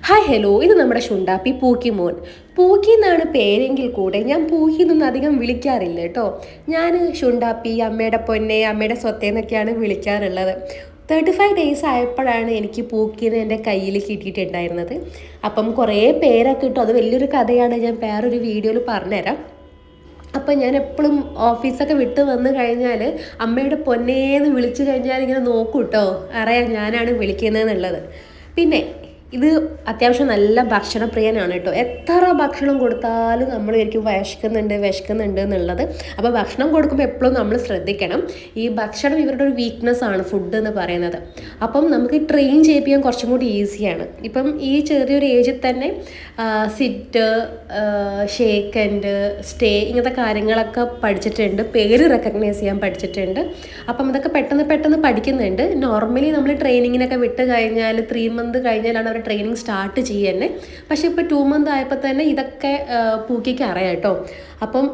Hi hello, ഇത് നമ്മുടെ ഷുണ്ടാപ്പി പൂക്കി മോൻ. പൂക്കി എന്നാണ് പേരെങ്കിൽ കൂടെ ഞാൻ പൂക്കി എന്നൊന്നും അധികം വിളിക്കാറില്ല കേട്ടോ. ഞാൻ ഷുണ്ടാപ്പി, അമ്മയുടെ പൊന്നെ, അമ്മയുടെ സ്വത്തേ എന്നൊക്കെയാണ് വിളിക്കാറുള്ളത്. 35 ഡേയ്സ് ആയപ്പോഴാണ് എനിക്ക് പൂക്കിന്ന് എൻ്റെ കയ്യിൽ കിട്ടിയിട്ടുണ്ടായിരുന്നത്. അപ്പം കുറേ പേരൊക്കെ ഇട്ടു. അത് വലിയൊരു കഥയാണ്, ഞാൻ വേറൊരു വീഡിയോയിൽ പറഞ്ഞുതരാം. അപ്പം ഞാൻ എപ്പോഴും ഓഫീസൊക്കെ വിട്ട് വന്നു കഴിഞ്ഞാൽ അമ്മയുടെ പൊന്നേന്ന് വിളിച്ചു കഴിഞ്ഞാൽ ഇങ്ങനെ നോക്കൂ കേട്ടോ, അറിയാം ഞാനാണ് വിളിക്കുന്നതെന്നുള്ളത്. പിന്നെ ഇത് അത്യാവശ്യം നല്ല ഭക്ഷണപ്രിയനാണ് കേട്ടോ. എത്ര ഭക്ഷണം കൊടുത്താലും നമ്മൾ വിചാരിക്കും വിശക്കുന്നുണ്ട് എന്നുള്ളത്. അപ്പോൾ ഭക്ഷണം കൊടുക്കുമ്പോൾ എപ്പോഴും നമ്മൾ ശ്രദ്ധിക്കണം. ഈ ഭക്ഷണം ഇവരുടെ ഒരു വീക്ക്നെസ് ആണ്, ഫുഡ് എന്ന് പറയുന്നത്. അപ്പം നമുക്ക് ട്രെയിൻ ചെയ്യിപ്പിക്കാൻ കുറച്ചും കൂടി ഈസിയാണ്. ഇപ്പം ഈ ചെറിയൊരു ഏജിൽ തന്നെ സിറ്റ്, ഷേക്ക് ആൻഡ് സ്റ്റേ ഇങ്ങനത്തെ കാര്യങ്ങളൊക്കെ പഠിച്ചിട്ടുണ്ട്, പേര് റെക്കഗ്നൈസ് ചെയ്യാൻ പഠിച്ചിട്ടുണ്ട്. അപ്പം ഇതൊക്കെ പെട്ടെന്ന് പഠിക്കുന്നുണ്ട്. നോർമലി നമ്മൾ ട്രെയിനിങ്ങിനൊക്കെ വിട്ട് കഴിഞ്ഞാൽ 3 മന്ത് കഴിഞ്ഞാലാണ് അവർ ട്രെയിനിങ് സ്റ്റാർട്ട് ചെയ്യുന്നത്. പക്ഷേ ഇപ്പോൾ 2 മന്ത് ആയപ്പോൾ തന്നെ ഇതൊക്കെ പൂക്കിക്ക് അറിയാം കേട്ടോ. അപ്പം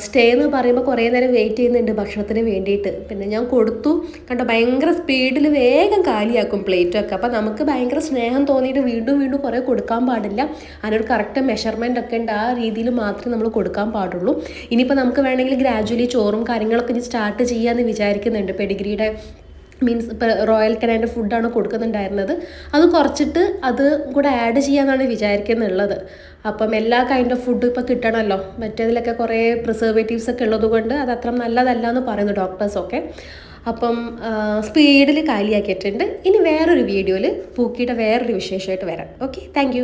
സ്റ്റേ എന്ന് പറയുമ്പോൾ കുറേ നേരം വെയിറ്റ് ചെയ്യുന്നുണ്ട് ഭക്ഷണത്തിന് വേണ്ടിയിട്ട്. പിന്നെ ഞാൻ കൊടുത്തു കണ്ടോ, ഭയങ്കര സ്പീഡിൽ വേഗം കാലിയാക്കും പ്ലേറ്റൊക്കെ. അപ്പം നമുക്ക് ഭയങ്കര സ്നേഹം തോന്നിയിട്ട് വീണ്ടും കുറേ കൊടുക്കാൻ പാടില്ല. അതിനൊരു കറക്റ്റ് മെഷർമെൻ്റ് ഒക്കെ ഉണ്ട്. ആ രീതിയിൽ മാത്രമേ നമ്മൾ കൊടുക്കാൻ പാടുള്ളൂ. ഇനിയിപ്പോൾ നമുക്ക് വേണമെങ്കിൽ ഗ്രാജുവലി ചോറും കാര്യങ്ങളൊക്കെ ഇനി സ്റ്റാർട്ട് ചെയ്യാമെന്ന് വിചാരിക്കുന്നുണ്ട്. പെഡിഗ്രിയുടെ മീൻസ് ഇപ്പോൾ റോയൽ കനാൻ്റെ ഫുഡാണ് കൊടുക്കുന്നുണ്ടായിരുന്നത്, അത് കുറച്ചിട്ട് അത് കൂടെ ആഡ് ചെയ്യാമെന്നാണ് വിചാരിക്കുന്നുള്ളത്. അപ്പം എല്ലാ കൈൻഡ് ഓഫ് ഫുഡും ഇപ്പോൾ കിട്ടണമല്ലോ. മറ്റേതിലൊക്കെ കുറേ പ്രിസർവേറ്റീവ്സ് ഒക്കെ ഉള്ളത് കൊണ്ട് അത് അത്ര നല്ലതല്ല എന്ന് പറയുന്നു ഡോക്ടേഴ്സൊക്കെ. അപ്പം സ്പീഡിൽ കാലിയാക്കിയിട്ടുണ്ട്. ഇനി വേറൊരു വീഡിയോയിൽ പൂക്കിയുടെ വേറൊരു വിശേഷമായിട്ട് വരാം. Okay, thank you.